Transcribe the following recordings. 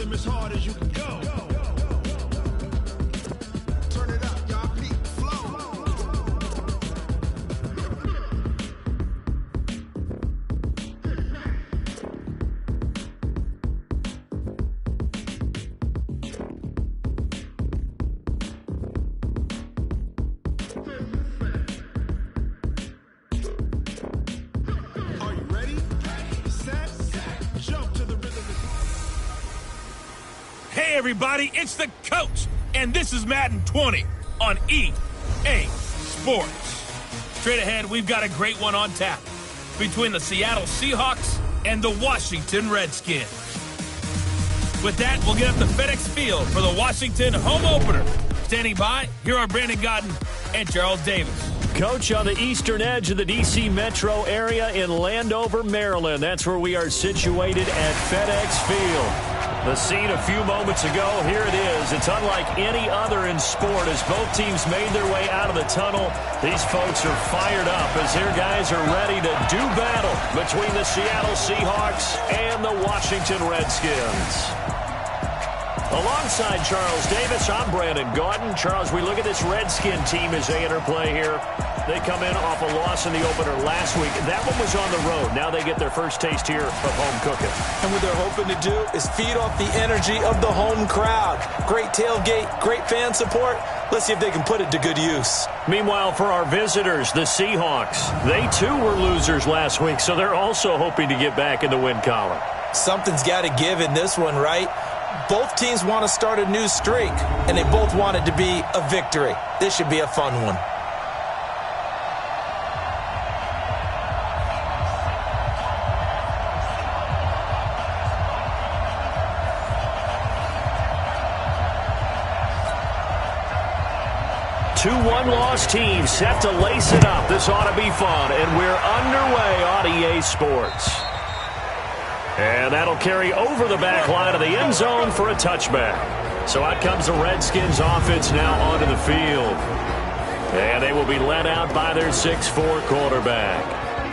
rhythm as hard as you can go. Turn it up, y'all. Peak flow. Are you ready? Set, jump to the rhythm. Hey everybody, it's the coach, and this is Madden 20 on EA Sports. Straight ahead, we've got a great one on tap between the Seattle Seahawks and the Washington Redskins. With that, we'll get up to FedEx Field for the Washington home opener. Standing by, here are Brandon Godden and Charles Davis. Coach, on the eastern edge of the D.C. metro area in Landover, Maryland. That's where we are situated at FedEx Field. The scene a few moments ago, here it is. It's unlike any other in sport as both teams made their way out of the tunnel. These folks are fired up as their guys are ready to do battle between the Seattle Seahawks and the Washington Redskins. Alongside Charles Davis, I'm Brandon Gaudin. Charles, we look at this Redskin team as they interplay here. They come in off a loss in the opener last week. That one was on the road. Now they get their first taste here of home cooking. And what they're hoping to do is feed off the energy of the home crowd. Great tailgate, great fan support. Let's see if they can put it to good use. Meanwhile, for our visitors, the Seahawks, they too were losers last week, so they're also hoping to get back in the win column. Something's got to give in this one, right? Both teams want to start a new streak, and they both want it to be a victory. This should be a fun one. Two one-loss teams set to lace it up. This ought to be fun, and we're underway on EA Sports. And that'll carry over the back line of the end zone for a touchback. So out comes the Redskins offense now onto the field. And they will be led out by their 6'4" quarterback.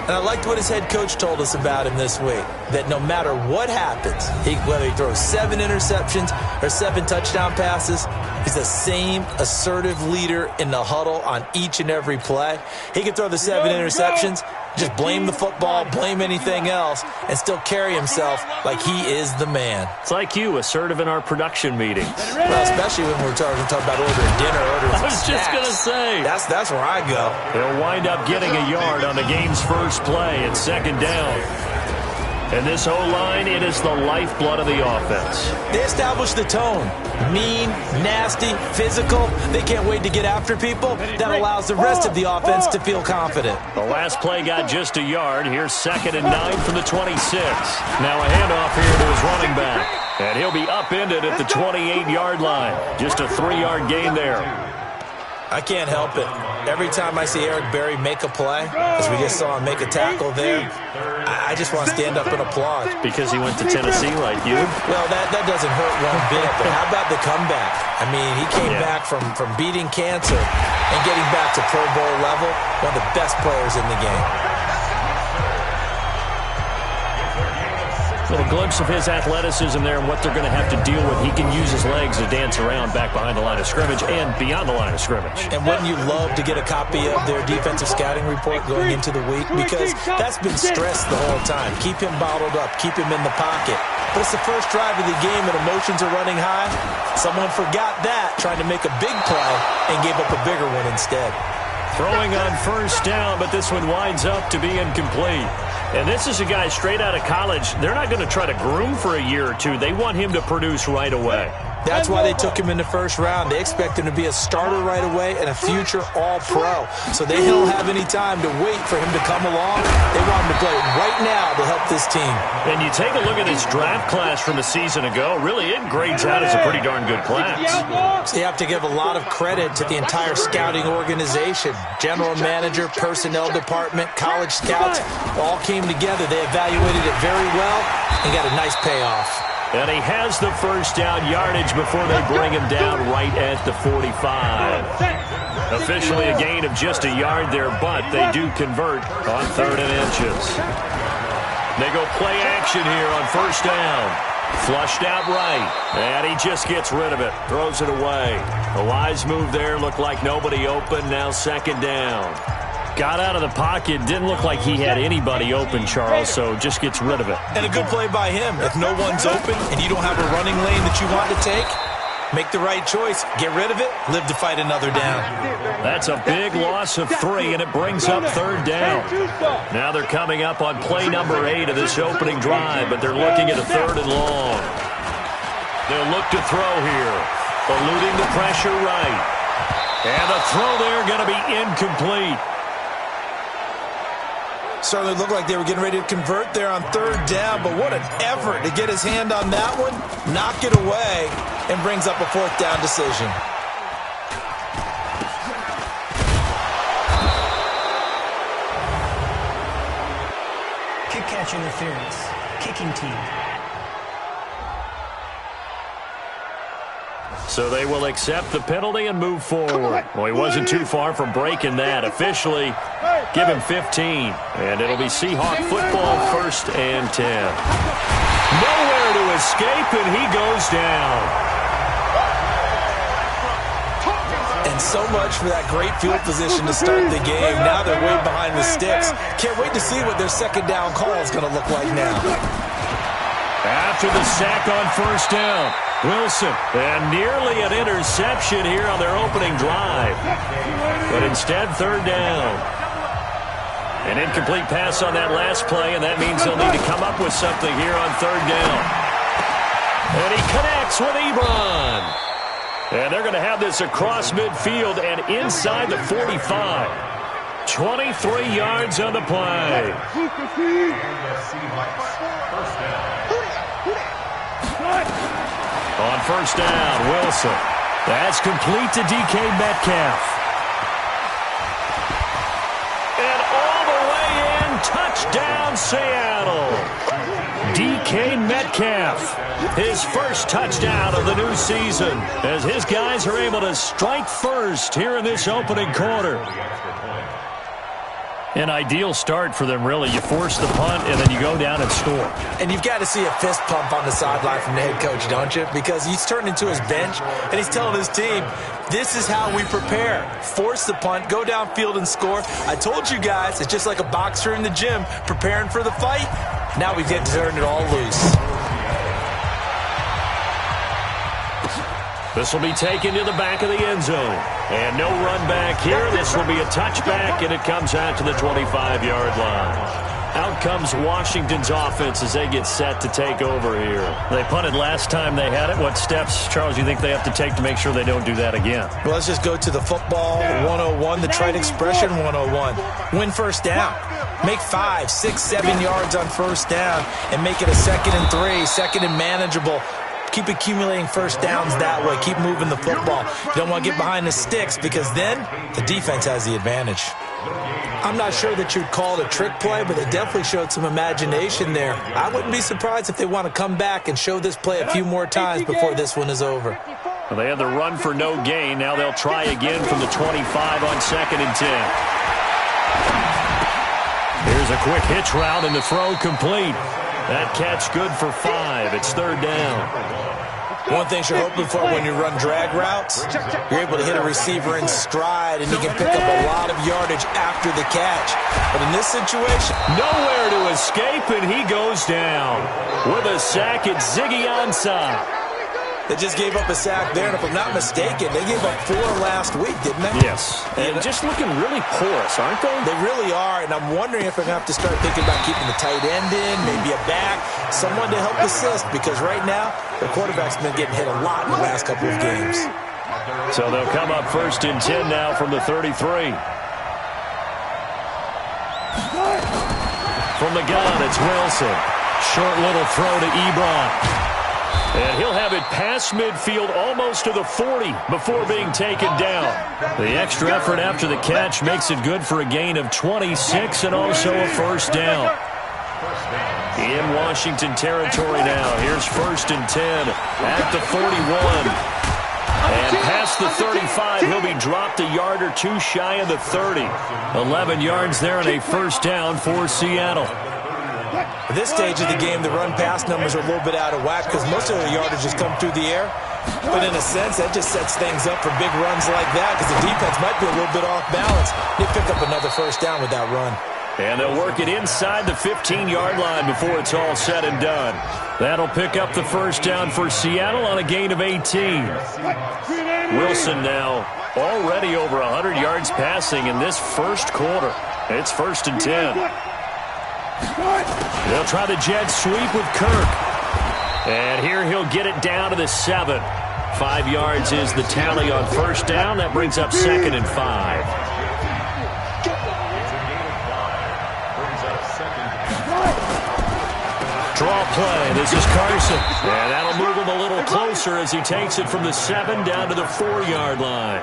And I liked what his head coach told us about him this week, that no matter what happens, whether he throws 7 interceptions or 7 touchdown passes, he's the same assertive leader in the huddle on each and every play. He can throw the 7 interceptions, just blame the football, blame anything else, and still carry himself like he is the man. It's like you, assertive in our production meetings. Well, especially when we're talking about ordering dinner, ordering I was just going to say. That's where I go. They'll wind up getting a yard on the game's first play at second down. And this O-line, it is the lifeblood of the offense. They establish the tone. Mean, nasty, physical. They can't wait to get after people. That allows the rest of the offense to feel confident. The last play got just a yard. Here's 2nd and 9 from the 26. Now a handoff here to his running back. And he'll be upended at the 28-yard line. Just a 3-yard gain there. I can't help it. Every time I see Eric Berry make a play, as we just saw him make a tackle there, I just want to stand up and applaud. Because he went to Tennessee like you? Well, that doesn't hurt one bit, but how about the comeback? I mean, he came back from beating cancer and getting back to Pro Bowl level, one of the best players in the game. A little glimpse of his athleticism there and what they're going to have to deal with. He can use his legs to dance around back behind the line of scrimmage and beyond the line of scrimmage. And wouldn't you love to get a copy of their defensive scouting report going into the week? Because that's been stressed the whole time. Keep him bottled up. Keep him in the pocket. But it's the first drive of the game and emotions are running high. Someone forgot that, trying to make a big play and gave up a bigger one instead. Throwing on first down, but this one winds up to be incomplete. And this is a guy straight out of college. They're not going to try to groom for a year or two. They want him to produce right away. That's why they took him in the first round. They expect him to be a starter right away and a future all-pro. So they don't have any time to wait for him to come along. They want him to play right now to help this team. And you take a look at this draft class from a season ago. Really, it grades out as a pretty darn good class. So you have to give a lot of credit to the entire scouting organization. General manager, personnel department, college scouts all came together. They evaluated it very well and got a nice payoff. And he has the first down yardage before they bring him down right at the 45. Officially a gain of just a yard there, but they do convert on 3rd and inches. They go play action here on first down. Flushed out right, and he just gets rid of it. Throws it away. A wise move there. Looked like nobody open. Now second down. Got out of the pocket. Didn't look like he had anybody open, Charles, so just gets rid of it. And a good play by him. If no one's open and you don't have a running lane that you want to take, make the right choice. Get rid of it. Live to fight another down. That's a big loss of 3, and it brings up third down. Now they're coming up on play number 8 of this opening drive, but they're looking at a 3rd and long. They'll look to throw here. Eluding the pressure right. And the throw there going to be incomplete. Certainly looked like they were getting ready to convert there on 3rd down, but what an effort to get his hand on that one, knock it away, and brings up a 4th down decision. Kick catch interference. Kicking team. So they will accept the penalty and move forward. Well, he wasn't too far from breaking that. Officially, give him 15. And it'll be Seahawk football, 1st and 10. Nowhere to escape, and he goes down. And so much for that great field position to start the game. Now they're way behind the sticks. Can't wait to see what their second down call is going to look like now. After the sack on 1st down, Wilson, and nearly an interception here on their opening drive. But instead, 3rd down. An incomplete pass on that last play, and that means they'll need to come up with something here on 3rd down. And he connects with Ebron. And they're going to have this across midfield and inside the 45. 23 yards on the play. On 1st down, Wilson. That's complete to DK Metcalf. And all the way in, touchdown Seattle. DK Metcalf, his first touchdown of the new season, as his guys are able to strike first here in this opening quarter. An ideal start for them, really. You force the punt, and then you go down and score. And you've got to see a fist pump on the sideline from the head coach, don't you? Because he's turned into his bench, and he's telling his team, this is how we prepare. Force the punt, go downfield and score. I told you guys, it's just like a boxer in the gym preparing for the fight. Now we get to turn it all loose. This will be taken to the back of the end zone. And no run back here. This will be a touchback, and it comes out to the 25-yard line. Out comes Washington's offense as they get set to take over here. They punted last time they had it. What steps, Charles, do you think they have to take to make sure they don't do that again? Well, let's just go to the football 101, the trite expression 101. Win 1st down. Make 5, 6, 7 yards on 1st down and make it a 2nd and 3, 2nd and manageable. Keep accumulating 1st downs that way. Keep moving the football. You don't want to get behind the sticks because then the defense has the advantage. I'm not sure that you'd call it a trick play, but it definitely showed some imagination there. I wouldn't be surprised if they want to come back and show this play a few more times before this one is over. Well, they had the run for no gain. Now they'll try again from the 25 on 2nd and 10. Here's a quick hitch route and the throw complete. That catch good for 5. It's 3rd down. One thing you're hoping for when you run drag routes, you're able to hit a receiver in stride and he can pick up a lot of yardage after the catch. But in this situation, nowhere to escape, and he goes down. With a sack, it's Ziggy Ansah. They just gave up a sack there, and if I'm not mistaken, they gave up 4 last week, didn't they? Yes. And just looking really porous, aren't they? They really are, and I'm wondering if they're going to have to start thinking about keeping the tight end in, maybe a back, someone to help assist, because right now, the quarterback's been getting hit a lot in the last couple of games. So they'll come up 1st and 10 now from the 33. From the gun, it's Wilson. Short little throw to Ebron. And he'll have it past midfield almost to the 40 before being taken down. The extra effort after the catch makes it good for a gain of 26 and also a 1st down. In Washington territory now. Here's 1st and 10 at the 41. And past the 35, he'll be dropped a yard or 2 shy of the 30. 11 yards there and a 1st down for Seattle. At this stage of the game, the run-pass numbers are a little bit out of whack because most of the yardage has come through the air. But in a sense, that just sets things up for big runs like that because the defense might be a little bit off balance. They pick up another first down with that run. And they'll work it inside the 15-yard line before it's all said and done. That'll pick up the first down for Seattle on a gain of 18. Wilson now already over 100 yards passing in this first quarter. It's 1st and 10. They'll try the jet sweep with Kirk. And here he'll get it down to the 7. 5 yards is the tally on first down. That brings up 2nd and 5. Draw play. This is Carson. And that'll move him a little closer as he takes it from the 7 down to the 4-yard line.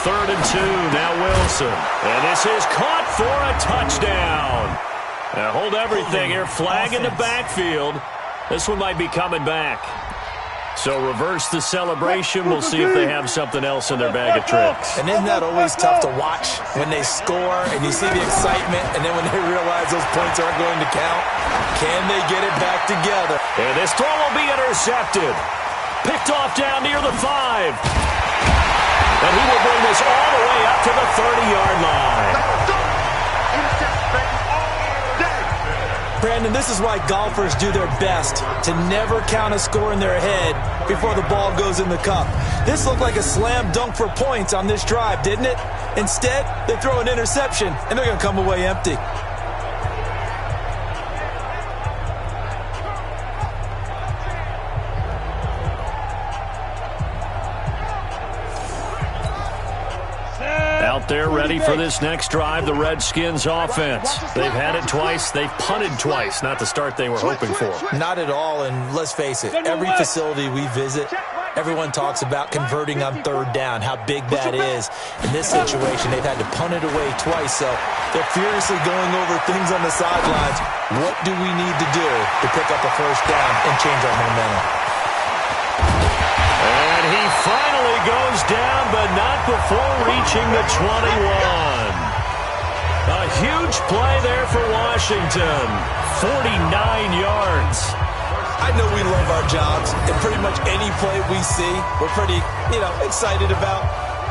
Third and 2. Now Wilson. And this is caught for a touchdown. Now hold everything here. Flag in the backfield. This one might be coming back. So reverse the celebration. We'll see if they have something else in their bag of tricks. And isn't that always tough to watch when they score and you see the excitement and then when they realize those points aren't going to count? Can they get it back together? And this throw will be intercepted. Picked off down near the 5. And he will bring this all the way up to the 30-yard line. Brandon, this is why golfers do their best to never count a score in their head before the ball goes in the cup. This looked like a slam dunk for points on this drive, didn't it? Instead, they throw an interception, and they're going to come away empty. Out there ready for this next drive, the Redskins offense. They've had it twice. They've punted twice. Not the start they were hoping for. Not at all, and let's face it, every facility we visit, everyone talks about converting on third down, how big that is. In this situation, they've had to punt it away twice, so they're furiously going over things on the sidelines. What do we need to do to pick up a first down and change our momentum? And he finally goes down, but not before reaching the 21. A huge play there for Washington. 49 yards. I know we love our jobs, and pretty much any play we see, we're pretty, excited about.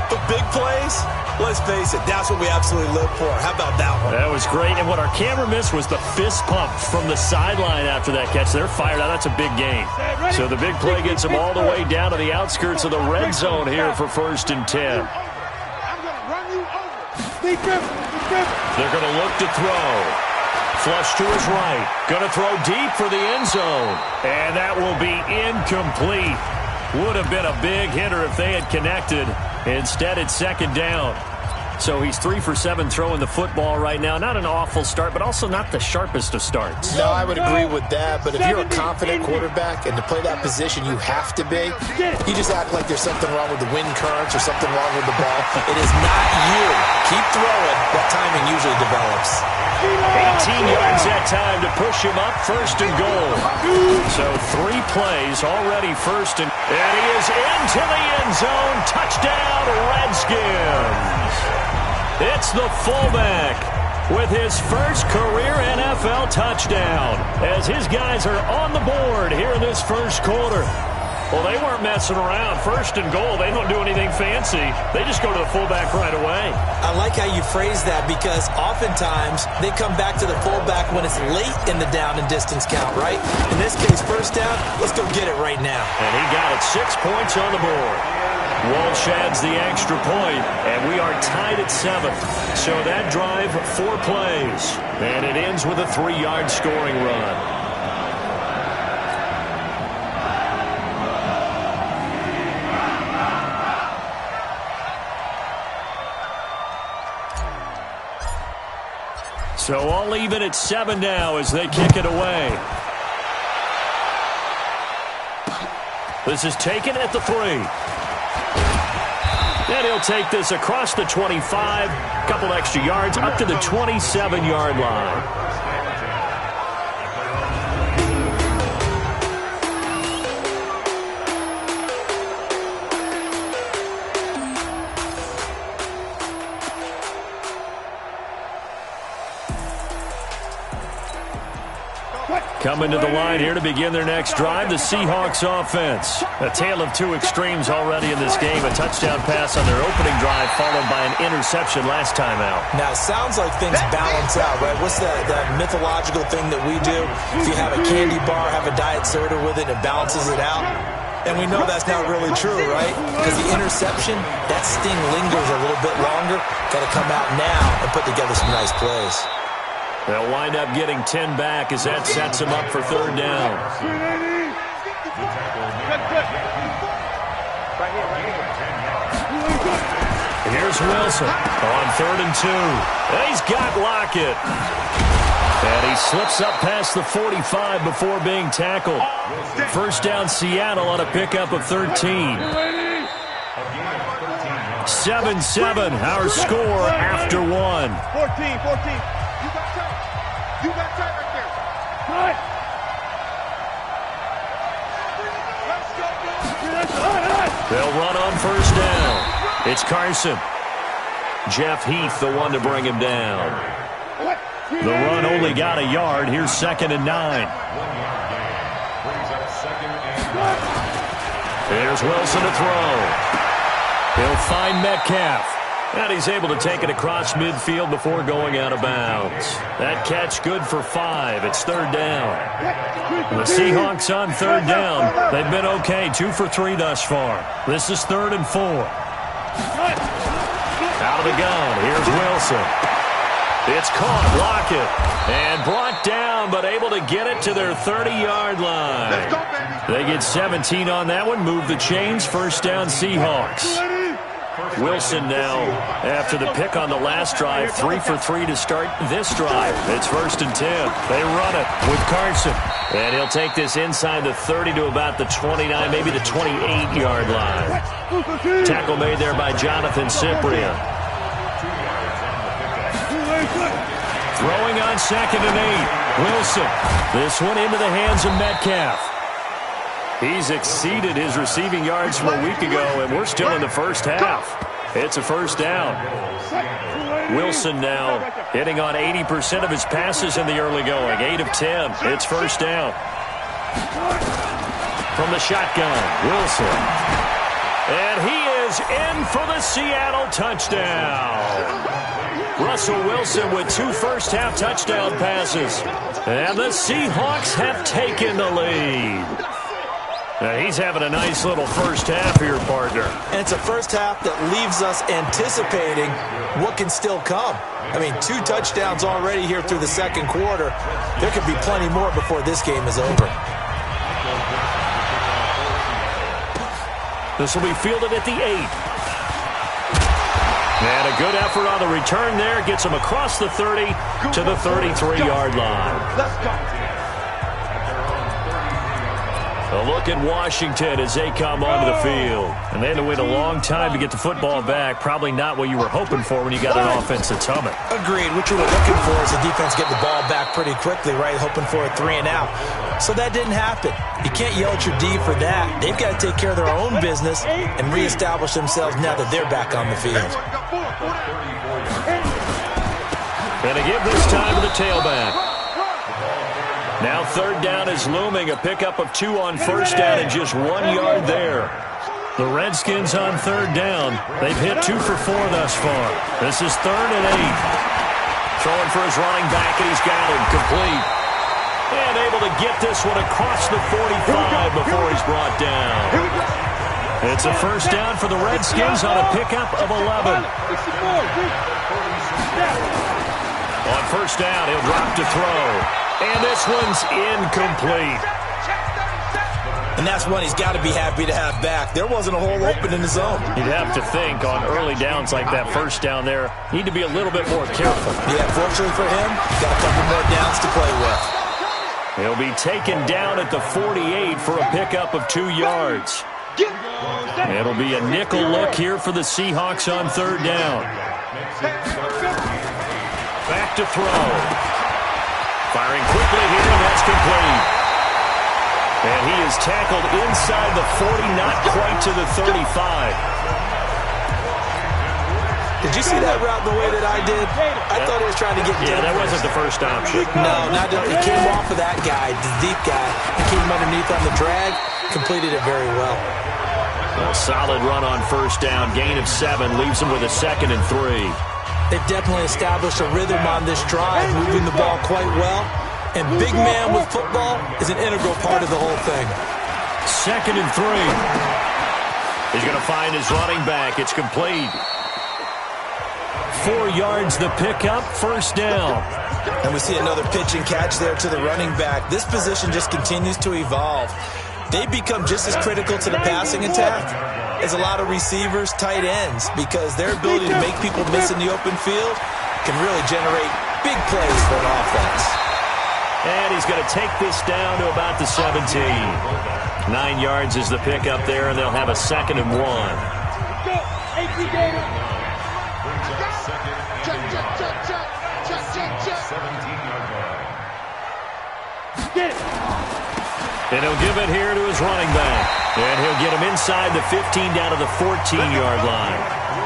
But big plays, let's face it, that's what we absolutely live for. How about that one? That was great, and what our camera missed was the fist pump from the sideline after that catch. They're fired out. That's a big gain. So the big play gets them all the way down to the outskirts of the red zone here for 1st and 10. They're going to look to throw. Flush to his right. Going to throw deep for the end zone. And that will be incomplete. Would have been a big hitter if they had connected. Instead, it's 2nd down. So he's 3 for 7 throwing the football right now. Not an awful start, but also not the sharpest of starts. No, I would agree with that. But if you're a confident quarterback and to play that position you have to be, you just act like there's something wrong with the wind currents or something wrong with the ball. It is not you. Keep throwing. That timing usually develops. 18 yards that time to push him up 1st and goal. So 3 plays already 1st and he is into the end zone. Touchdown, Redskins. It's the fullback with his first career NFL touchdown as his guys are on the board here in this first quarter. Well, they weren't messing around. 1st and goal, they don't do anything fancy. They just go to the fullback right away. I like how you phrase that because oftentimes they come back to the fullback when it's late in the down and distance count, right? In this case, 1st down, let's go get it right now. And he got it. 6 points on the board. Walsh adds the extra point, and we are tied at 7. So that drive, 4 plays. And it ends with a 3-yard scoring run. So all even at 7 now as they kick it away. This is taken at the 3. And he'll take this across the 25. Couple extra yards up to the 27-yard line. Coming to the line here to begin their next drive, the Seahawks offense. A tale of two extremes already in this game. A touchdown pass on their opening drive followed by an interception last time out. Now, it sounds like things balance out, right? What's that mythological thing that we do? If you have a candy bar, have a diet soda with it, it balances it out. And we know that's not really true, right? Because the interception, that sting lingers a little bit longer. Got to come out now and put together some nice plays. They'll wind up getting 10 back as that sets them up for third down. Here's Wilson on 3rd and 2. He's got Lockett. And he slips up past the 45 before being tackled. First down Seattle on a pickup of 13. 7-7, our score after one. 14. You got tight right there. Cut. Let's go. They'll run on first down. It's Carson. Jeff Heath, the one to bring him down. The run only got a yard. Here's 2nd and 9. Here's Wilson to throw. He'll find Metcalf. And he's able to take it across midfield before going out of bounds. That catch good for 5. It's 3rd down. The Seahawks on 3rd down. They've been okay, 2 for 3 thus far. This is 3rd and 4. Out of the gun, here's Wilson. It's caught, Lockett, and brought down, but able to get it to their 30-yard line. They get 17 on that one, move the chains, first down Seahawks. Wilson now, after the pick on the last drive, 3 for 3 to start this drive. It's 1st and 10. They run it with Carson. And he'll take this inside the 30 to about the 29, maybe the 28-yard line. Tackle made there by Jonathan Cyprien. Throwing on 2nd and 8. Wilson. This one into the hands of Metcalf. He's exceeded his receiving yards from a week ago, and we're still in the first half. It's a first down. Wilson now hitting on 80% of his passes in the early going. 8 of 10. It's first down. From the shotgun, Wilson. And he is in for the Seattle touchdown. Russell Wilson with 2 first-half touchdown passes. And the Seahawks have taken the lead. Now he's having a nice little first half here, partner. And it's a first half that leaves us anticipating what can still come. I mean, 2 touchdowns already here through the second quarter. There could be plenty more before this game is over. This will be fielded at the 8. And a good effort on the return there. Gets him across the 30 to the 33-yard line. Let's go. A look at Washington as they come onto the field. And they had to wait a long time to get the football back. Probably not what you were hoping for when you got an offense that's humming. Agreed. What you were looking for is the defense get the ball back pretty quickly, right? Hoping for a 3 and out. So that didn't happen. You can't yell at your D for that. They've got to take care of their own business and reestablish themselves now that they're back on the field. And a give this time to the tailback. Now 3rd down is looming. A pickup of 2 on first down and just 1 yard there. The Redskins on 3rd down. They've hit 2 for 4 thus far. This is 3rd and 8. Throwing for his running back, and he's got him complete. And able to get this one across the 45 before he's brought down. It's a first down for the Redskins on a pickup of 11. On first down, he'll drop to throw. And this one's incomplete. And that's one he's got to be happy to have back. There wasn't a hole open in the zone. You'd have to think on early downs like that first down there, need to be a little bit more careful. Yeah, fortunately for him, got a couple more downs to play with. He'll be taken down at the 48 for a pickup of 2 yards. It'll be a nickel look here for the Seahawks on 3rd down. Back to throw. Firing quickly here, and that's complete. And he is tackled inside the 40, not quite to the 35. Did you see that route the way that I did? I thought he was trying to get deep. Yeah, that wasn't the first option. No, he came off of that guy, the deep guy, and came underneath on the drag, completed it very well. A solid run on first down, gain of 7, leaves him with a 2nd and 3. They've definitely established a rhythm on this drive, moving the ball quite well. And big man with football is an integral part of the whole thing. 2nd and 3. He's going to find his running back. It's complete. 4 yards the pickup, first down. And we see another pitch and catch there to the running back. This position just continues to evolve. They become just as critical to the passing attack as a lot of receivers, tight ends, because their ability to make people miss in the open field can really generate big plays for an offense. And he's going to take this down to about the 17. 9 yards is the pickup there, and they'll have a 2nd and 1. And he'll give it here to his running back. And he'll get him inside the 15 down to the 14-yard line.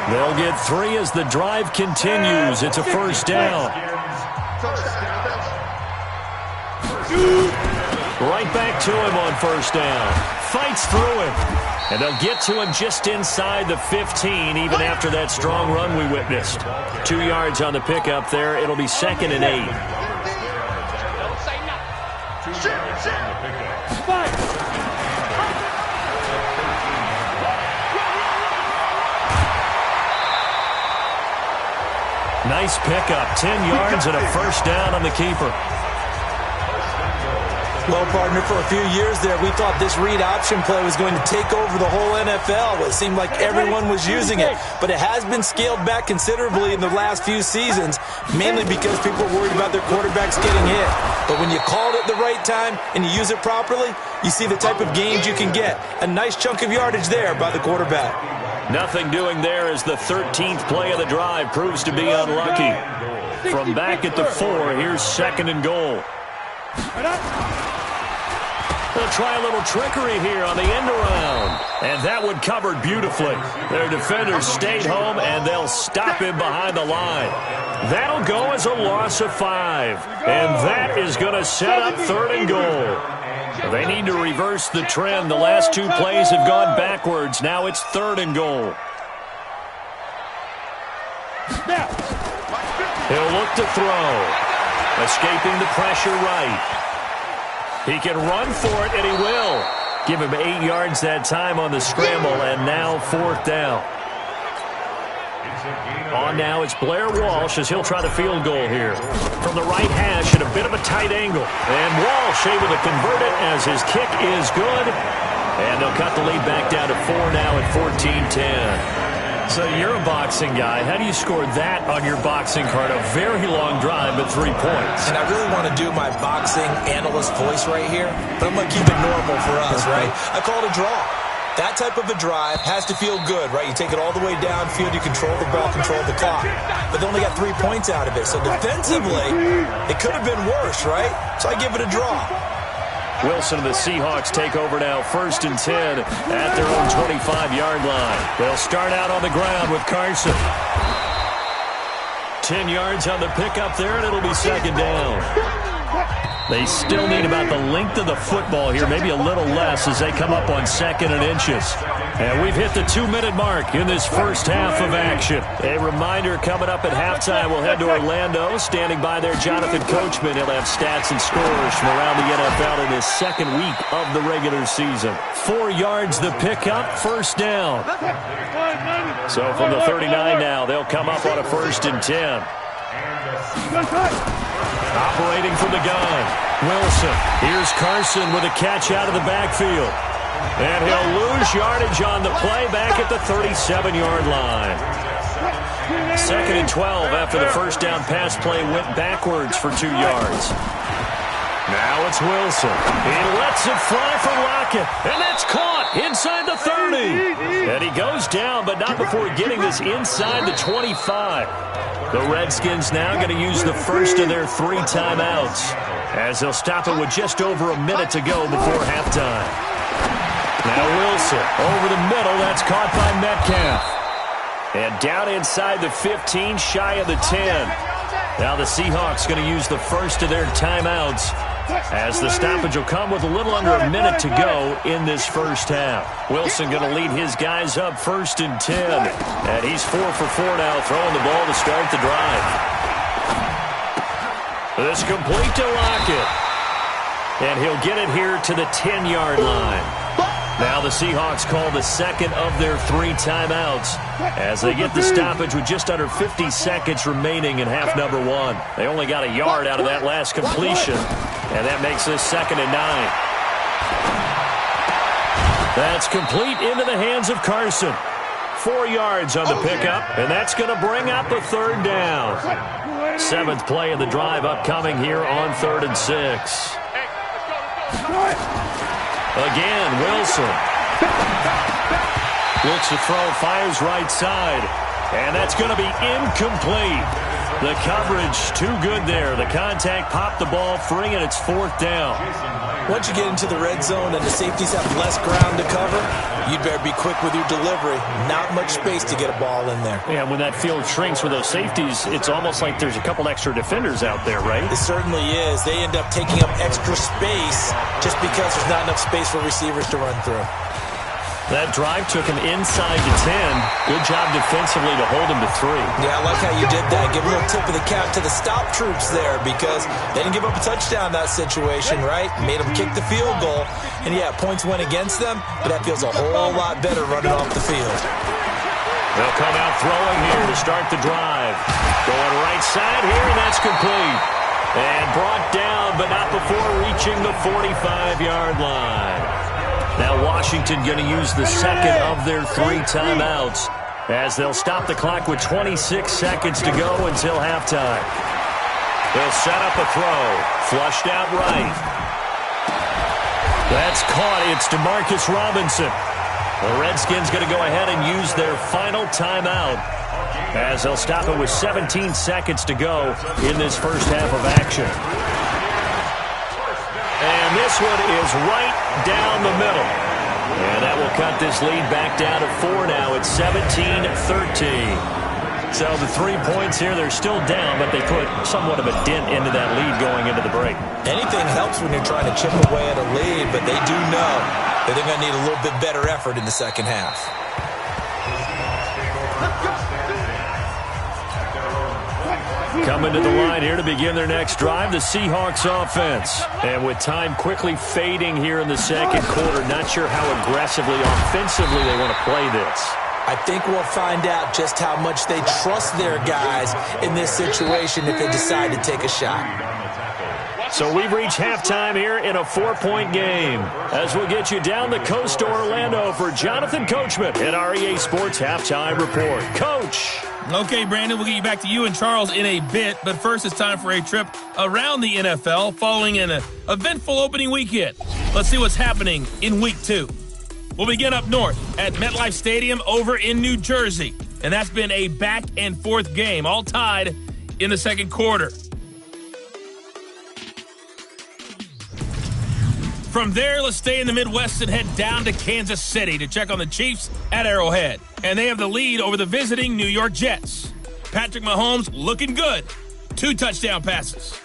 They'll get 3 as the drive continues. It's a first down. Right back to him on first down. Fights through him. And they'll get to him just inside the 15, even after that strong run we witnessed. 2 yards on the pickup there. It'll be 2nd and 8. Nice pickup. 10 yards and a first down on the keeper. Well, partner, for a few years there, we thought this read option play was going to take over the whole NFL. It seemed like everyone was using it, but it has been scaled back considerably in the last few seasons, mainly because people are worried about their quarterbacks getting hit. But when you call it at the right time and you use it properly, you see the type of gains you can get. A nice chunk of yardage there by the quarterback. Nothing doing there as the 13th play of the drive proves to be unlucky. From back at the 4, here's 2nd and goal. They'll try a little trickery here on the end around. And that one covered beautifully. Their defenders stayed home, and they'll stop him behind the line. That'll go as a loss of 5. And that is going to set up 3rd and goal. They need to reverse the trend. The last 2 plays have gone backwards. Now it's 3rd and goal. He'll look to throw. Escaping the pressure right. He can run for it, and he will. Give him 8 yards that time on the scramble, and now 4th down. On now, it's Blair Walsh as he'll try the field goal here. From the right hash at a bit of a tight angle. And Walsh able to convert it as his kick is good. And they'll cut the lead back down to 4 now at 14-10. So you're a boxing guy. How do you score that on your boxing card? A very long drive, but 3 points. And I really want to do my boxing analyst voice right here, but I'm going to keep it normal for us, right? I call it a draw. That type of a drive has to feel good, right? You take it all the way downfield, you control the ball, control the clock. But they only got 3 points out of it. So defensively, it could have been worse, right? So I give it a draw. Wilson and the Seahawks take over now, 1st and 10 at their own 25-yard line. They'll start out on the ground with Carson. 10 yards on the pickup there, and it'll be 2nd down. They still need about the length of the football here, maybe a little less as they come up on 2nd and inches. And we've hit the 2-minute mark in this first half of action. A reminder coming up at halftime, we'll head to Orlando. Standing by there, Jonathan Coachman. He'll have stats and scores from around the NFL in his 2nd week of the regular season. 4 yards the pickup, 1st down. So from the 39 now, they'll come up on a 1st and 10. Operating from the gun, Wilson. Here's Carson with a catch out of the backfield. And he'll lose yardage on the play back at the 37-yard line. 2nd and 12 after the first down pass play went backwards for 2 yards. Now it's Wilson. He lets it fly for Lockett. And that's caught inside the 30. And he goes down, but not before getting this inside the 25. The Redskins now going to use the first of their 3 timeouts as they'll stop it with just over a minute to go before halftime. Now Wilson over the middle. That's caught by Metcalf. And down inside the 15, shy of the 10. Now the Seahawks going to use the first of their timeouts, as the stoppage will come with a little under a minute to go in this first half. Wilson going to lead his guys up 1st and 10. And he's 4 for 4 now, throwing the ball to start the drive. This complete to Lockett. And he'll get it here to the 10-yard line. Now the Seahawks call the second of their 3 timeouts as they get the stoppage with just under 50 seconds remaining in half number 1. They only got a yard out of that last completion, and that makes this 2nd and 9. That's complete into the hands of Carson. 4 yards on the pickup, and that's going to bring up a 3rd down. 7th play of the drive upcoming here on 3rd and 6. Again, Wilson. Looks to throw, fires right side. And that's going to be incomplete. The coverage too good there. The contact popped the ball free, and it's 4th down. Once you get into the red zone and the safeties have less ground to cover, you'd better be quick with your delivery. Not much space to get a ball in there. Yeah, when that field shrinks with those safeties, it's almost like there's a couple extra defenders out there, right? It certainly is. They end up taking up extra space just because there's not enough space for receivers to run through. That drive took him inside the 10. Good job defensively to hold him to 3. Yeah, I like how you did that. Give a little tip of the cap to the stop troops there, because they didn't give up a touchdown in that situation, right? Made them kick the field goal. And, yeah, points went against them, but that feels a whole lot better running off the field. They'll come out throwing here to start the drive. Going right side here, and that's complete. And brought down, but not before reaching the 45-yard line. Now Washington going to use the second of their 3 timeouts as they'll stop the clock with 26 seconds to go until halftime. They'll set up a throw. Flushed out right. That's caught. It's DeMarcus Robinson. The Redskins going to go ahead and use their final timeout as they'll stop it with 17 seconds to go in this first half of action. And this one is right down the middle. And that will cut this lead back down to 4 now. It's 17-13. So the 3 points here, they're still down, but they put somewhat of a dent into that lead going into the break. Anything helps when you're trying to chip away at a lead, but they do know that they're going to need a little bit better effort in the second half. Coming to the line here to begin their next drive, the Seahawks offense. And with time quickly fading here in the second quarter, not sure how aggressively, offensively they want to play this. I think we'll find out just how much they trust their guys in this situation if they decide to take a shot. So we've reached halftime here in a 4-point game. As we'll get you down the coast to Orlando for Jonathan Coachman at our EA Sports Halftime Report. Coach. Okay, Brandon, we'll get you back to you and Charles in a bit, but first it's time for a trip around the NFL following an eventful opening weekend. Let's see what's happening in Week 2. We'll begin up north at MetLife Stadium over in New Jersey, and that's been a back-and-forth game, all tied in the second quarter. From there, let's stay in the Midwest and head down to Kansas City to check on the Chiefs at Arrowhead. And they have the lead over the visiting New York Jets. Patrick Mahomes looking good. 2 touchdown passes.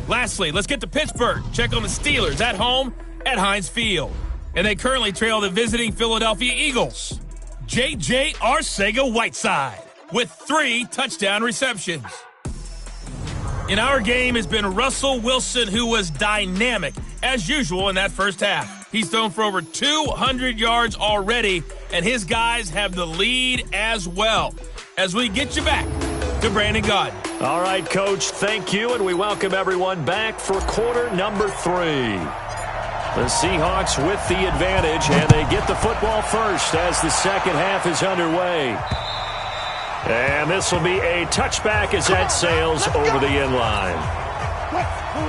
Lastly, let's get to Pittsburgh. Check on the Steelers at home at Heinz Field. And they currently trail the visiting Philadelphia Eagles. J.J. Arcega-Whiteside with 3 touchdown receptions. In our game has been Russell Wilson, who was dynamic, as usual, in that first half. He's thrown for over 200 yards already, and his guys have the lead as well. As we get you back to Brandon Gaudin. All right, Coach, thank you, and we welcome everyone back for quarter number 3. The Seahawks with the advantage, and they get the football first as the second half is underway. And this will be a touchback as that sails over the end line.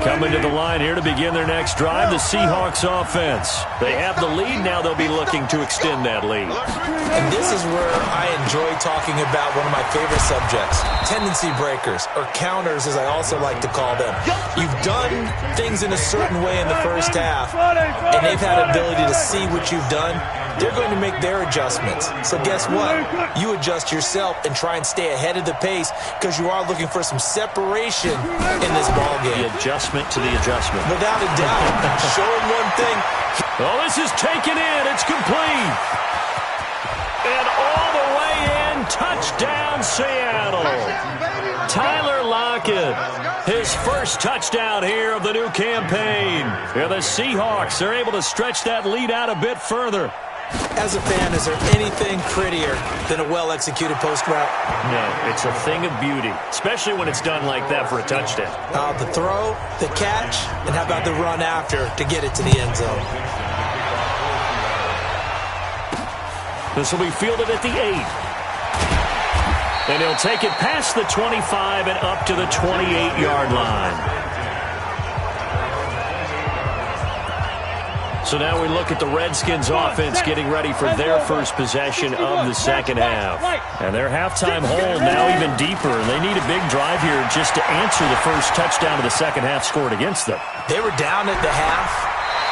Coming to the line here to begin their next drive, the Seahawks offense. They have the lead. Now they'll be looking to extend that lead. And this is where I enjoy talking about one of my favorite subjects, tendency breakers, or counters as I also like to call them. You've done things in a certain way in the first half, and they've had ability to see what you've done they're going to make their adjustments. So guess what? You adjust yourself and try and stay ahead of the pace because you are looking for some separation in this ballgame. The adjustment to the adjustment. Without a doubt. Show them one thing. Oh, this is taken in. It's complete. And all the way in. Touchdown, Seattle. Tyler Lockett, his first touchdown here of the new campaign. And the Seahawks are able to stretch that lead out a bit further. As a fan, is there anything prettier than a well-executed post route? No, it's a thing of beauty, especially when it's done like that for a touchdown. The throw, the catch, and how about the run after to get it to the end zone? This will be fielded at the 8. And he'll take it past the 25 and up to the 28-yard line. So now we look at the Redskins offense getting ready for their first possession of the second half. And their halftime hole now even deeper. And they need a big drive here just to answer the first touchdown of the second half scored against them. They were down at the half.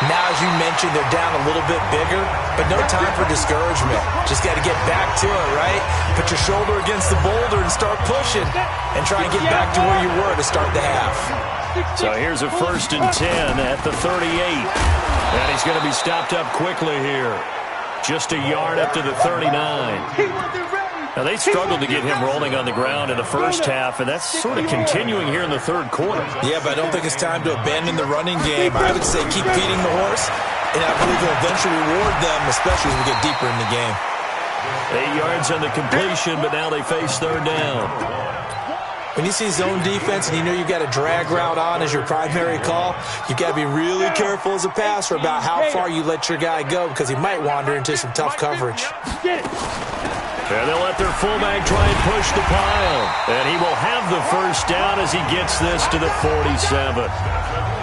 Now, as you mentioned, they're down a little bit bigger, but no time for discouragement. Just got to get back to it, right? Put your shoulder against the boulder and start pushing and try and get back to where you were to start the half. So here's a 1st and 10 at the 38. And he's going to be stopped up quickly here. Just a yard up to the 39. Now, they struggled to get him rolling on the ground in the first half, and that's sort of continuing here in the third quarter. Yeah, but I don't think it's time to abandon the running game. I would say keep feeding the horse, and I believe he'll eventually reward them, especially as we get deeper in the game. 8 yards on the completion, but now they face third down. When you see zone defense and you know you've got a drag route on as your primary call, you've got to be really careful as a passer about how far you let your guy go because he might wander into some tough coverage. And they'll let their fullback try and push the pile. And he will have the first down as he gets this to the 47.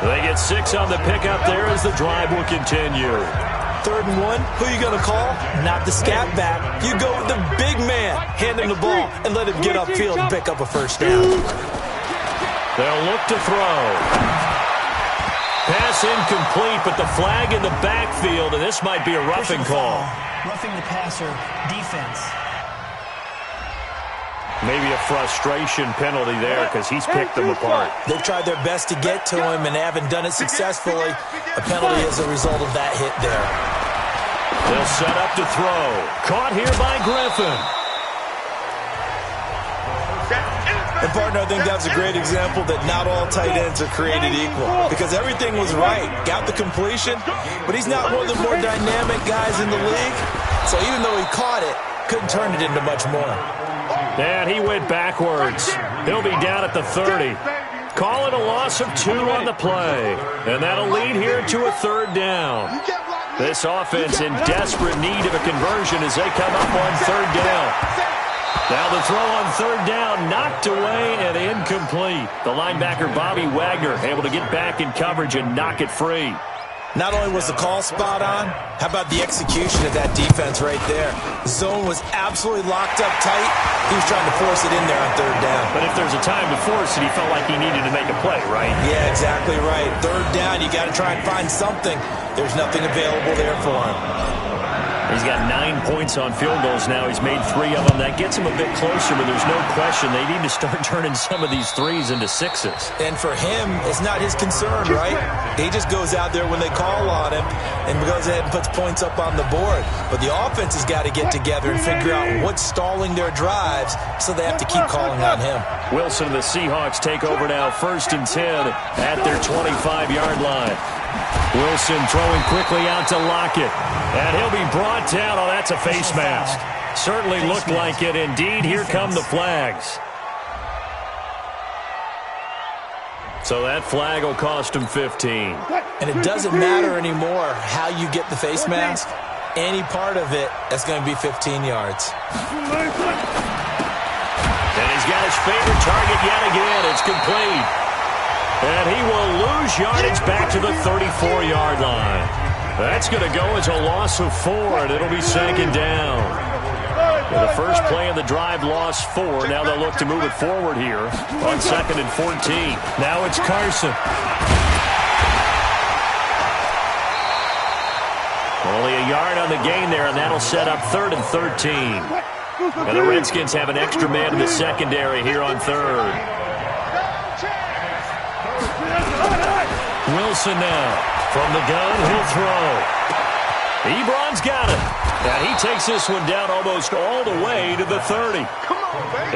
They get 6 on the pickup there as the drive will continue. 3rd and 1, who are you going to call? Not the scat back. You go with the big man. Hand him the ball and let him get upfield and pick up a first down. They'll look to throw. Pass incomplete, but the flag in the backfield, and this might be a roughing call. Roughing the passer, defense. Maybe a frustration penalty there because he's picked them apart. They've tried their best to get to him and haven't done it successfully. A penalty as a result of that hit there. They'll set up to throw. Caught here by Griffin. And, partner, I think that's a great example that not all tight ends are created equal because everything was right. Got the completion, but he's not one of the more dynamic guys in the league. So even though he caught it, couldn't turn it into much more. And he went backwards. He'll be down at the 30. Call it a loss of 2 on the play. And that'll lead here to a 3rd down. This offense in desperate need of a conversion as they come up on 3rd down. Now the throw on 3rd down, knocked away and incomplete. The linebacker, Bobby Wagner, able to get back in coverage and knock it free. Not only was the call spot on, how about the execution of that defense right there? The zone was absolutely locked up tight. He was trying to force it in there on 3rd down. But if there's a time to force it, he felt like he needed to make a play, right? Yeah, exactly right. 3rd down, you got to try and find something. There's nothing available there for him. He's got 9 points on field goals now. He's made 3 of them. That gets him a bit closer, but there's no question they need to start turning some of these 3s into 6s. And for him, it's not his concern, right? He just goes out there when they call on him and goes ahead and puts points up on the board. But the offense has got to get together and figure out what's stalling their drives, so they have to keep calling on him. Wilson and the Seahawks take over now, 1st and 10 at their 25-yard line. Wilson throwing quickly out to Lockett. And he'll be brought down. Oh, that's a face mask. Certainly looked like it. Indeed, here come the flags. So that flag will cost him 15. And it doesn't matter anymore how you get the face mask. Any part of it, that's going to be 15 yards. And he's got his favorite target yet again. It's complete. And he will lose yardage back to the 34-yard line. That's going to go as a loss of 4, and it'll be 2nd down. The first play of the drive lost 4. Now they'll look to move it forward here on 2nd and 14. Now it's Carson. Only a yard on the gain there, and that'll set up 3rd and 13. And the Redskins have an extra man in the secondary here on 3rd. Wilson now. From the gun, he'll throw. Ebron's got it. And he takes this one down almost all the way to the 30.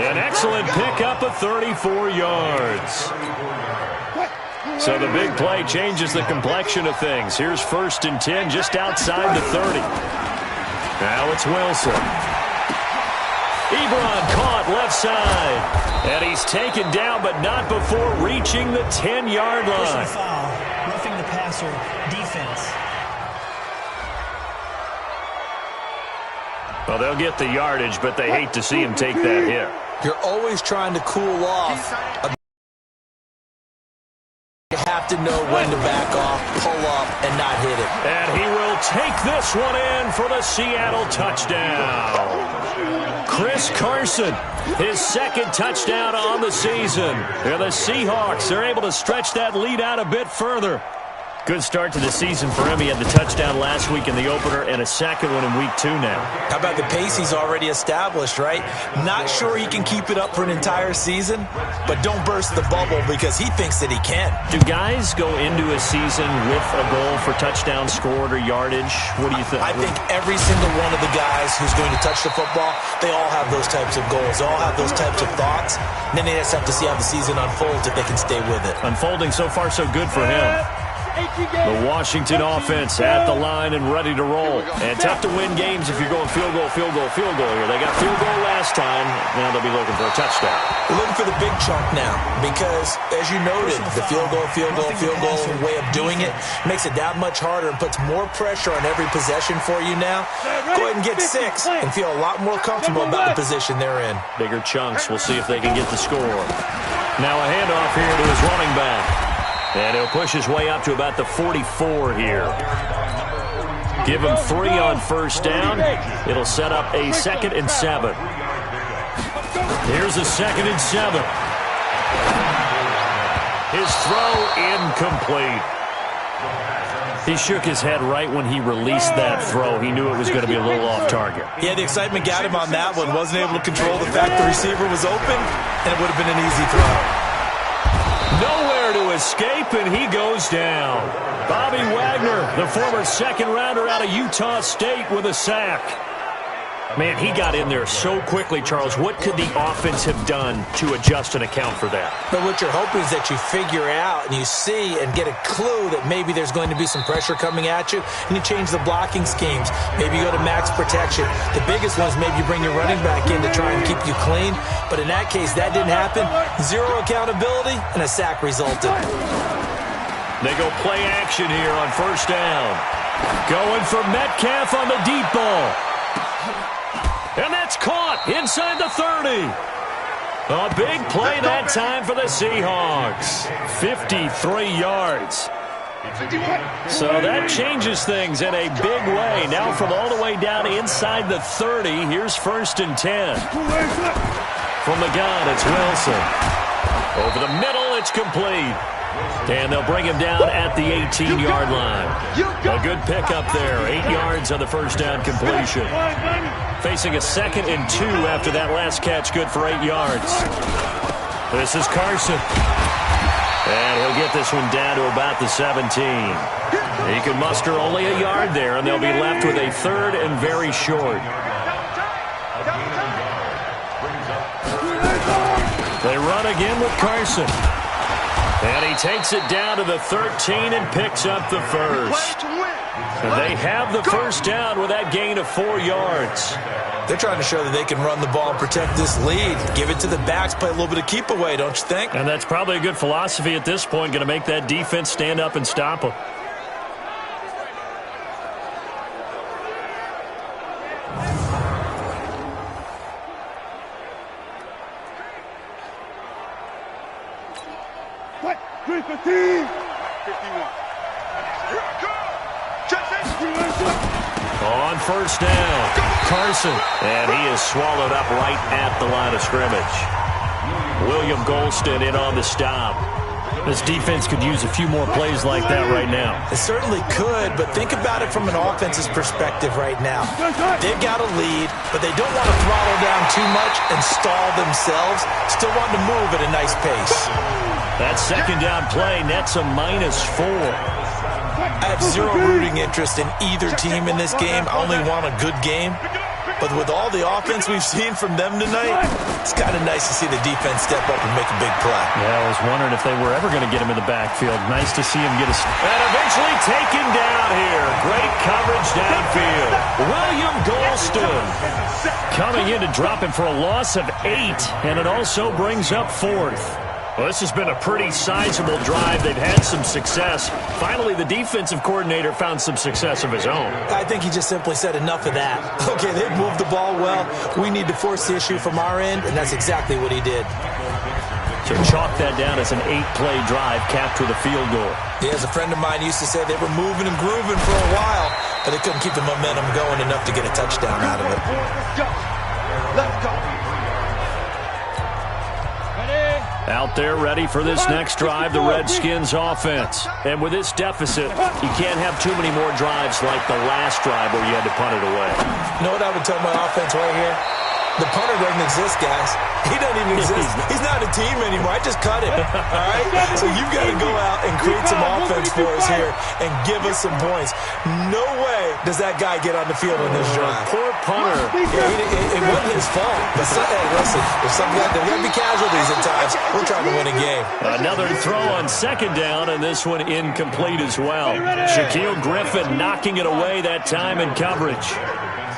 An excellent pickup of 34 yards. So the big play changes the complexion of things. Here's 1st and 10 just outside the 30. Now it's Wilson. Ebron caught left side. And he's taken down, but not before reaching the 10-yard line. Personal foul, roughing the passer, defense. Well, they'll get the yardage, but they hate to see him take that hit. You're always trying to cool off. You have to know when to back off, pull up, and not hit it. And he will take this one in for the Seattle touchdown. Chris Carson, his 2nd touchdown on the season. And the Seahawks are able to stretch that lead out a bit further. Good start to the season for him. He had the touchdown last week in the opener and a 2nd one in week 2 now. How about the pace he's already established, right? Not sure he can keep it up for an entire season, but don't burst the bubble because he thinks that he can. Do guys go into a season with a goal for touchdown scored or yardage? What do you think? I think every single one of the guys who's going to touch the football, they all have those types of goals. They all have those types of thoughts. And then they just have to see how the season unfolds if they can stay with it. Unfolding so far so good for him. The Washington offense at the line and ready to roll. And tough to win games if you're going field goal here. They got field goal last time. Now they'll be looking for a touchdown. We're looking for the big chunk now because, as you noted, the field goal way of doing it makes it that much harder and puts more pressure on every possession for you now. Go ahead and get 6 and feel a lot more comfortable about the position they're in. Bigger chunks. We'll see if they can get the score. Now a handoff here to his running back. And he'll push his way up to about the 44 here. Give him 3 on 1st down. It'll set up a 2nd and 7. Here's a 2nd and 7. His throw incomplete. He shook his head right when he released that throw. He knew it was going to be a little off target. Yeah, the excitement got him on that one. Wasn't able to control the fact the receiver was open, and it would have been an easy throw. Nowhere to escape, and he goes down. Bobby Wagner, the former 2nd rounder out of Utah State, with a sack. Man, he got in there so quickly, Charles. What could the offense have done to adjust and account for that? But what you're hoping is that you figure out and you see and get a clue that maybe there's going to be some pressure coming at you, and you change the blocking schemes. Maybe you go to max protection. The biggest one is maybe you bring your running back in to try and keep you clean. But in that case, that didn't happen. 0 accountability, and a sack resulted. They go play action here on 1st down. Going for Metcalf on the deep ball. And that's caught inside the 30. A big play that time for the Seahawks. 53 yards. So that changes things in a big way. Now from all the way down inside the 30, here's 1st and 10. From the gun, it's Wilson. Over the middle, it's complete. And they'll bring him down at the 18-yard line. A good pickup there. 8 yards on the 1st down completion. Facing a 2nd and 2 after that last catch. Good for 8 yards. This is Carson. And he'll get this one down to about the 17. He can muster only a yard there, and they'll be left with a 3rd and very short. They run again with Carson. And he takes it down to the 13 and picks up the 1st. And they have the 1st down with that gain of 4 yards. They're trying to show that they can run the ball and protect this lead. Give it to the backs, play a little bit of keep away, don't you think? And that's probably a good philosophy at this point, going to make that defense stand up and stop them. On 1st down, Carson, and he is swallowed up right at the line of scrimmage. William Golston in on the stop. This defense could use a few more plays like that right now. It certainly could, but think about it from an offense's perspective right now. They've got a lead, but they don't want to throttle down too much and stall themselves. Still want to move at a nice pace. That second down play nets a -4. I have zero rooting interest in either team in this game. I only want a good game. But with all the offense we've seen from them tonight, it's kind of nice to see the defense step up and make a big play. Yeah, I was wondering if they were ever going to get him in the backfield. Nice to see him get and eventually taken down here. Great coverage downfield. William Golston coming in to drop him for a loss of 8, and it also brings up 4th. Well, this has been a pretty sizable drive. They've had some success. Finally, the defensive coordinator found some success of his own. I think he just simply said enough of that. Okay, they've moved the ball well. We need to force the issue from our end, and that's exactly what he did. So chalk that down as an 8-play drive, capped with a field goal. Yeah, as a friend of mine used to say, they were moving and grooving for a while, but they couldn't keep the momentum going enough to get a touchdown out of it. Let's go. Out there ready for this next drive, the Redskins offense. And with this deficit, you can't have too many more drives like the last drive where you had to punt it away. You know what I would tell my offense right here? The punter doesn't exist, guys. He doesn't even exist. He's not a team anymore. I just cut him. All right? So you've got to go out and create some offense for us here and give us some points. No way does that guy get on the field on this drive. Poor punter. Yeah, it wasn't his fault. But hey, listen, if there's going to be casualties at times, we're trying to win a game. Another throw on second down, and this one incomplete as well. Shaquille Griffin knocking it away that time in coverage.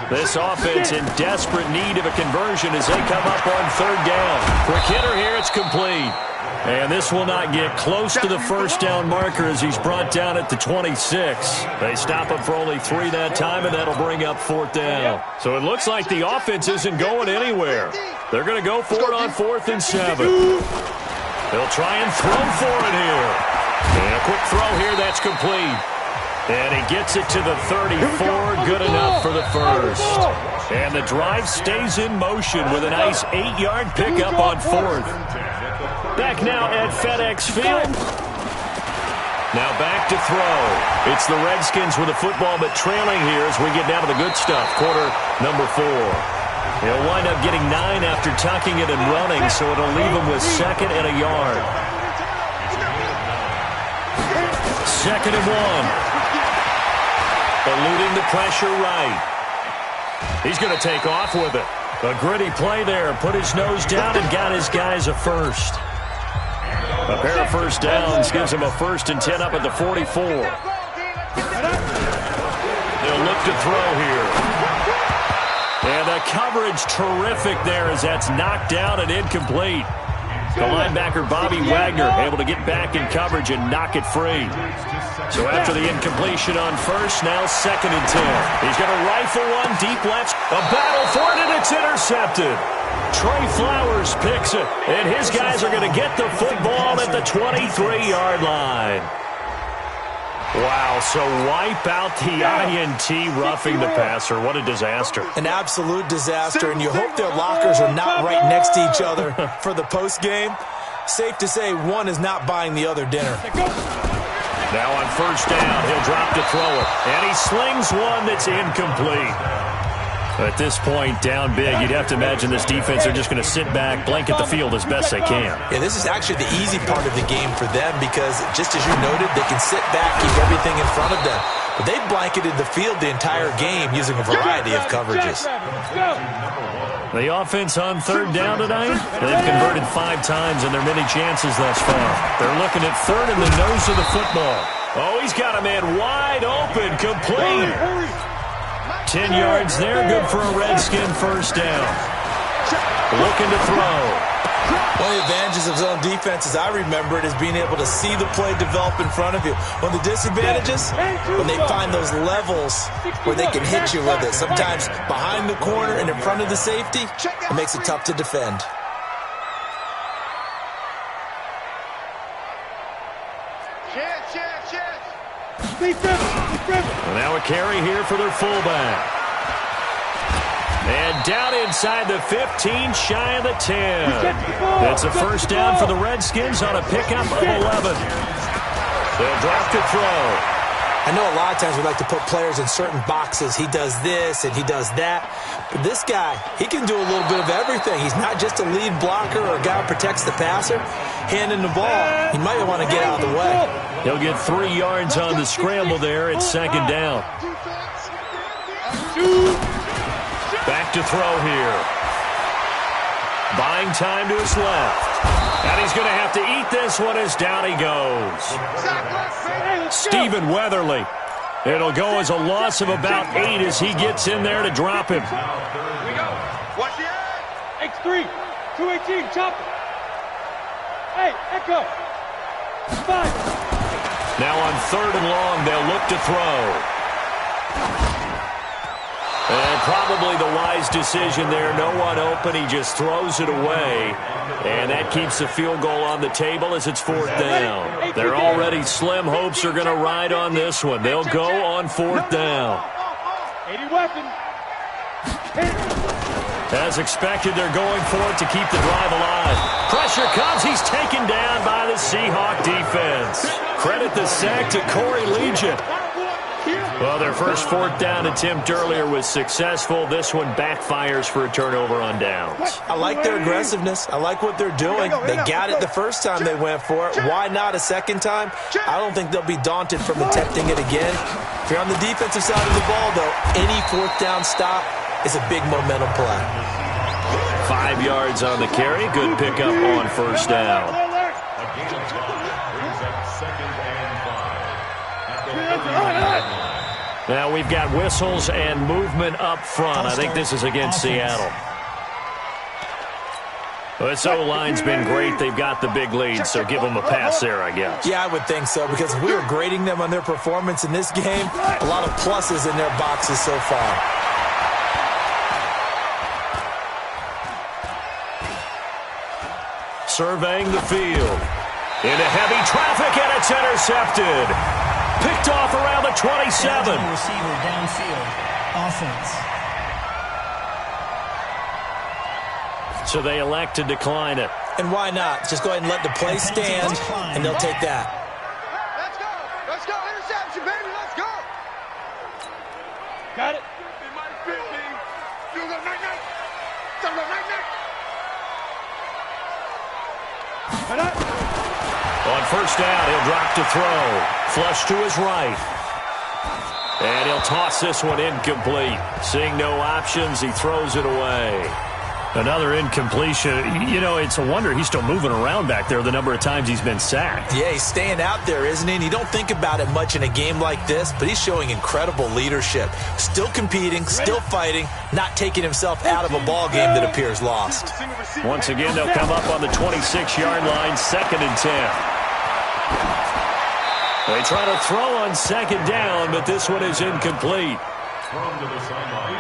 This offense in desperate need of a conversion as they come up on third down. Quick hitter here, it's complete. And this will not get close to the first down marker as he's brought down at the 26. They stop him for only 3 that time, and that'll bring up 4th down. So it looks like the offense isn't going anywhere. They're going to go for it on 4th and 7. They'll try and throw for it here. And a quick throw here, that's complete. And he gets it to the 34, good enough for the first. And the drive stays in motion with a nice 8-yard pickup on 4th. Back now at FedEx Field. Now back to throw. It's the Redskins with the football, but trailing here as we get down to the good stuff. Quarter number 4. He'll wind up getting 9 after tucking it and running, so it'll leave him with 2nd and a yard. 2nd and 1. Eluding the pressure right. He's going to take off with it. A gritty play there. Put his nose down and got his guys a first. A pair of first downs gives him a 1st and 10 up at the 44. They'll look to throw here. And the coverage terrific there as that's knocked down and incomplete. The linebacker, Bobby Wagner, able to get back in coverage and knock it free. So after the incompletion on first, now 2nd and 10. He's going to rifle one deep left. A battle for it, and it's intercepted. Trey Flowers picks it, and his guys are going to get the football at the 23-yard line. Wow, so wipe out the INT roughing the passer. What a disaster. An absolute disaster, and you hope their lockers are not right next to each other for the postgame. Safe to say one is not buying the other dinner. Now on first down, he'll drop to throw it. And he slings one that's incomplete. At this point, down big, you'd have to imagine this defense are just going to sit back, blanket the field as best they can. Yeah, this is actually the easy part of the game for them because, just as you noted, they can sit back, keep everything in front of them. But they've blanketed the field the entire game using a variety of coverages. The offense on third down tonight, they've converted 5 times in their many chances thus far. They're looking at 3rd in the nose of the football. Oh, he's got a man wide open, complete. 10 yards there, good for a Redskin first down. Looking to throw. One of the advantages of zone defense, as I remember it, is being able to see the play develop in front of you. One of the disadvantages, when they find those levels where they can hit you with it. Sometimes behind the corner and in front of the safety, it makes it tough to defend. Now a carry here for their fullback. And down inside the 15, shy of the 10. That's a first down for the Redskins on a pickup of 11. They'll drop to throw. I know a lot of times we like to put players in certain boxes. He does this and he does that. But this guy, he can do a little bit of everything. He's not just a lead blocker or a guy who protects the passer. Handing the ball, he might want to get out of the way. He'll get 3 yards on the scramble there. It's second down. Back to throw here. Buying time to his left. And he's going to have to eat this one as down he goes. Stephen Weatherly. It'll go as a loss of about 8 as he gets in there to drop him. Here we go. Watch the eye. X3, 218, chop it. Hey, Echo. 5. Now on 3rd and long, they'll look to throw. And probably the wise decision there. No one open. He just throws it away. And that keeps the field goal on the table as it's 4th down. They're already slim hopes are going to ride on this one. They'll go on 4th down. 80 weapon. As expected, they're going for it to keep the drive alive. Pressure comes. He's taken down by the Seahawk defense. Credit the sack to Corey Legion. Well, their first 4th down attempt earlier was successful. This one backfires for a turnover on downs. I like their aggressiveness. I like what they're doing. They got it the first time they went for it. Why not a second time? I don't think they'll be daunted from attempting it again. If you're on the defensive side of the ball, though, any 4th down stop is a big momentum play. 5 yards on the carry. Good pickup on first down. Now we've got whistles and movement up front. I think this is against Seattle. This O-line's been great. They've got the big lead, so give them a pass there, I guess. Yeah, I would think so, because if we were grading them on their performance in this game, a lot of pluses in their boxes so far. Surveying the field. Into heavy traffic, and it's intercepted. Picked off around the 27. Receiver downfield. Offense. So they elect to decline it. And why not? Just go ahead and let the play stand, and they'll take that. Let's go. Let's go. Interception, baby. Let's go. Got it. On first down, he'll drop to throw. Flush to his right. And he'll toss this one incomplete. Seeing no options, he throws it away. Another incompletion. You know, it's a wonder he's still moving around back there the number of times he's been sacked. Yeah, he's staying out there, isn't he? And you don't think about it much in a game like this, but he's showing incredible leadership. Still competing, still fighting, not taking himself out of a ball game that appears lost. Once again, they'll come up on the 26-yard line, 2nd and 10. They try to throw on 2nd down, but this one is incomplete.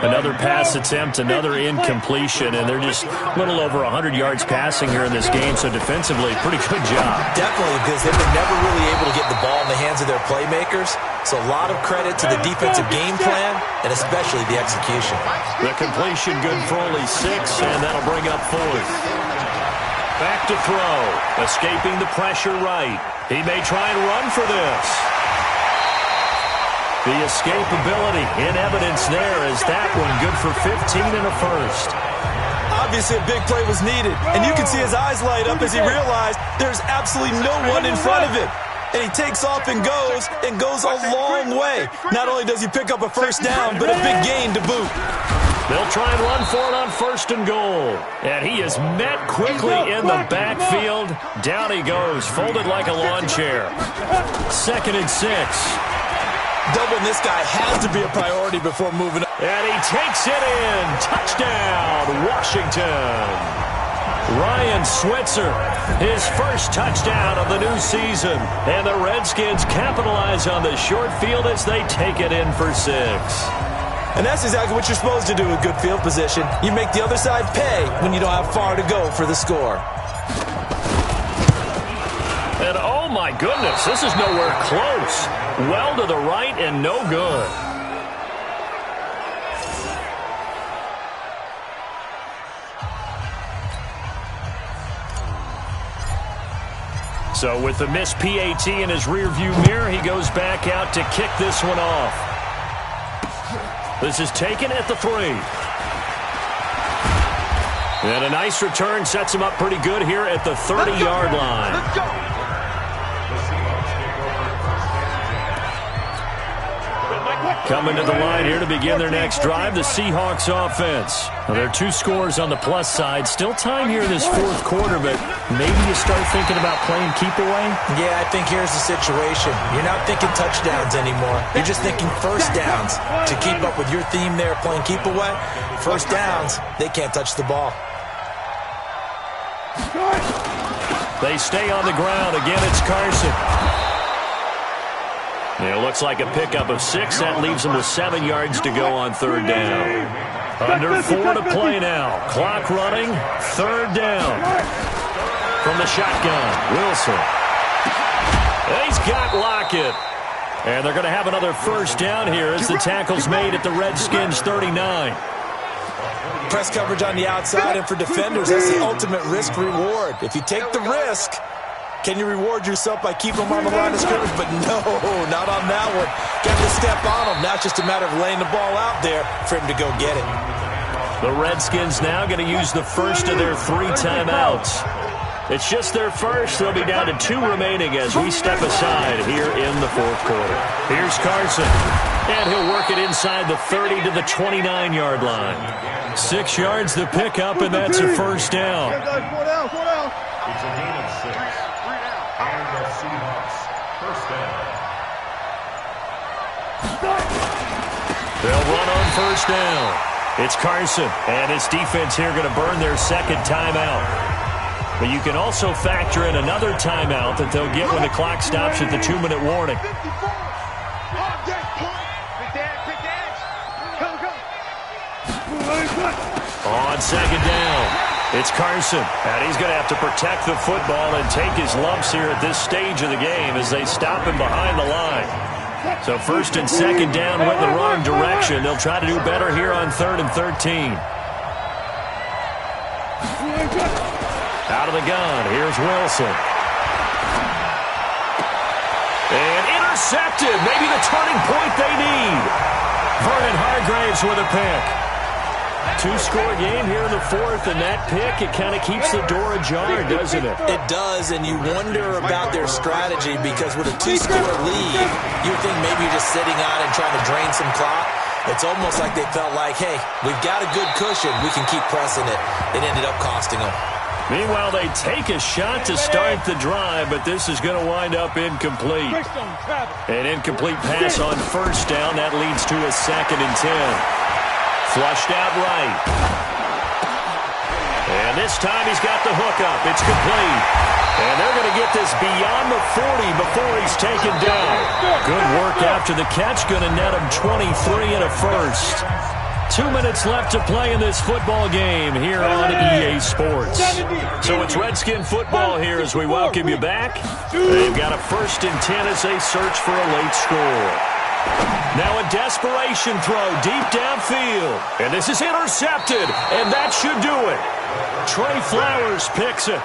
Another pass attempt, another incompletion, and they're just a little over 100 yards passing here in this game, so defensively, pretty good job. Definitely, because they've been never really able to get the ball in the hands of their playmakers, so a lot of credit to the defensive game plan, and especially the execution. The completion good for only 6, and that'll bring up 4th. Back to throw, escaping the pressure right. He may try and run for this. The escapability in evidence there is that one good for 15 and a first. Obviously a big play was needed, and you can see his eyes light up as he realized there's absolutely no one in front of him. And he takes off and goes a long way. Not only does he pick up a first down, but a big gain to boot. They'll try and run for it on 1st and goal. And he is met quickly in the backfield. Down he goes, folded like a lawn chair. 2nd and 6. Doubling this guy has to be a priority before moving. And he takes it in. Touchdown, Washington. Ryan Switzer, his first touchdown of the new season. And the Redskins capitalize on the short field as they take it in for 6. And that's exactly what you're supposed to do with good field position. You make the other side pay when you don't have far to go for the score. And oh my goodness, this is nowhere close. Well to the right and no good. So with the missed PAT in his rearview mirror, he goes back out to kick this one off. This is taken at the 3. And a nice return sets him up pretty good here at the 30-yard line. Let's go. Coming to the line here to begin their next drive, the Seahawks offense. Now, there are 2 scores on the plus side. Still time here in this 4th quarter, but maybe you start thinking about playing keep away? Yeah, I think here's the situation. You're not thinking touchdowns anymore. You're just thinking first downs. To keep up with your theme there, playing keep away, first downs, they can't touch the ball. They stay on the ground. Again, it's Carson. It looks like a pickup of 6. That leaves them with 7 yards to go on 3rd down. Under 4 to play now. Clock running. 3rd down. From the shotgun, Wilson. He's got Lockett. And they're going to have another first down here as the tackle's made at the Redskins 39. Press coverage on the outside, and for defenders, that's the ultimate risk-reward. If you take the risk, can you reward yourself by keeping them on the line of scrimmage? But no, not on that one. Got to step on them. Now it's just a matter of laying the ball out there for him to go get it. The Redskins now going to use the first of their 3 timeouts. It's just their first. They'll be down to 2 remaining as we step aside here in the 4th quarter. Here's Carson. And he'll work it inside the 30 to the 29-yard line. 6 yards the pickup, and that's a first down. It's a gain of 6. And the Seahawks first down. They'll run on first down. It's Carson, and his defense here going to burn their 2nd timeout. But you can also factor in another timeout that they'll get when the clock stops at the 2-minute warning. On 2nd down, it's Carson, and he's going to have to protect the football and take his lumps here at this stage of the game as they stop him behind the line. So 1st and 2nd down went the wrong direction. They'll try to do better here on 3rd and 13. Out of the gun, here's Wilson. And intercepted, maybe the turning point they need. Vernon Hargraves with a pick. 2-score game here in the 4th, and that pick, it kind of keeps the door ajar, doesn't it? It does, and you wonder about their strategy because with a 2-score lead, you think maybe you're just sitting on it and trying to drain some clock. It's almost like they felt like, hey, we've got a good cushion. We can keep pressing it. It ended up costing them. Meanwhile, they take a shot to start the drive, but this is going to wind up incomplete. An incomplete pass on first down. That leads to a 2nd and 10. Flushed out right. And this time he's got the hook up. It's complete. And they're going to get this beyond the 40 before he's taken down. Good work after the catch. Going to net him 23 and a first. 2 minutes left to play in this football game here on EA Sports. So it's Redskin football here as we welcome you back. They've got a 1st and 10 as they search for a late score. Now a desperation throw deep downfield. And this is intercepted, and that should do it. Trey Flowers picks it.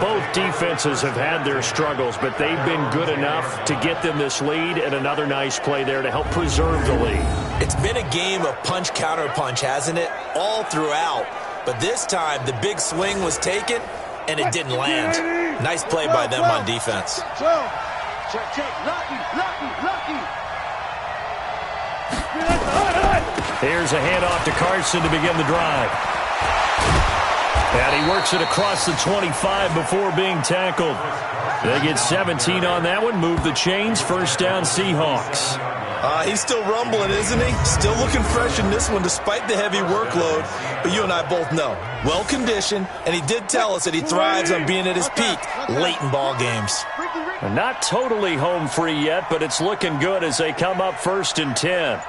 Both defenses have had their struggles, but they've been good enough to get them this lead, and another nice play there to help preserve the lead. It's been a game of punch-counter-punch, hasn't it? All throughout. But this time, the big swing was taken, and it didn't land. Nice play by them on defense. Here's a handoff to Carson to begin the drive. And he works it across the 25 before being tackled. They get 17 on that one. Move the chains. First down, Seahawks. He's still rumbling, isn't he? Still looking fresh in this one despite the heavy workload. But you and I both know, well-conditioned, and he did tell us that he thrives on being at his peak late in ball games. Not totally home free yet, but it's looking good as they come up 1st and 10.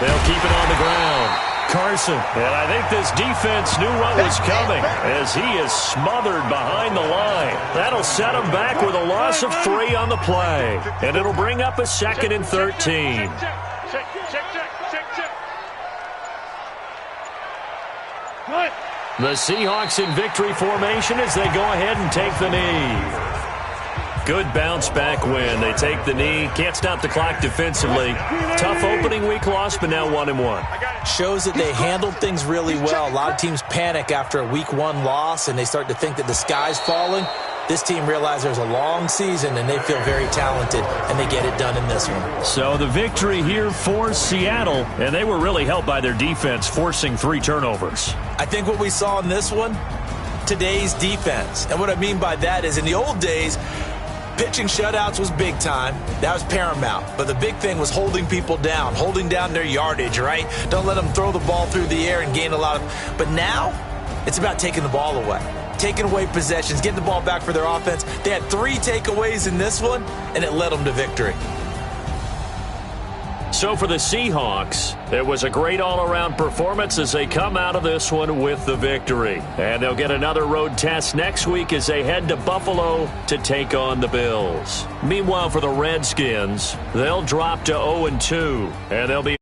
They'll keep it on the ground. Carson, and I think this defense knew what was coming as he is smothered behind the line. That'll set him back with a loss of 3 on the play, and it'll bring up a 2nd and 13. The Seahawks in victory formation as they go ahead and take the knee. Good bounce-back win. They take the knee. Can't stop the clock defensively. Tough opening week loss, but now 1-1. Shows that they handled things really well. A lot of teams panic after a week 1 loss, and they start to think that the sky's falling. This team realized there's a long season, and they feel very talented, and they get it done in this one. So the victory here for Seattle, and they were really helped by their defense, forcing 3 turnovers. I think what we saw in this one, today's defense. And what I mean by that is in the old days, pitching shutouts was big time. That was paramount. But the big thing was holding people down, holding down their yardage, right? Don't let them throw the ball through the air and gain a lot of... But now, it's about taking the ball away. Taking away possessions, getting the ball back for their offense. They had 3 takeaways in this one, and it led them to victory. So for the Seahawks, it was a great all-around performance as they come out of this one with the victory. And they'll get another road test next week as they head to Buffalo to take on the Bills. Meanwhile, for the Redskins, they'll drop to 0-2, and they'll be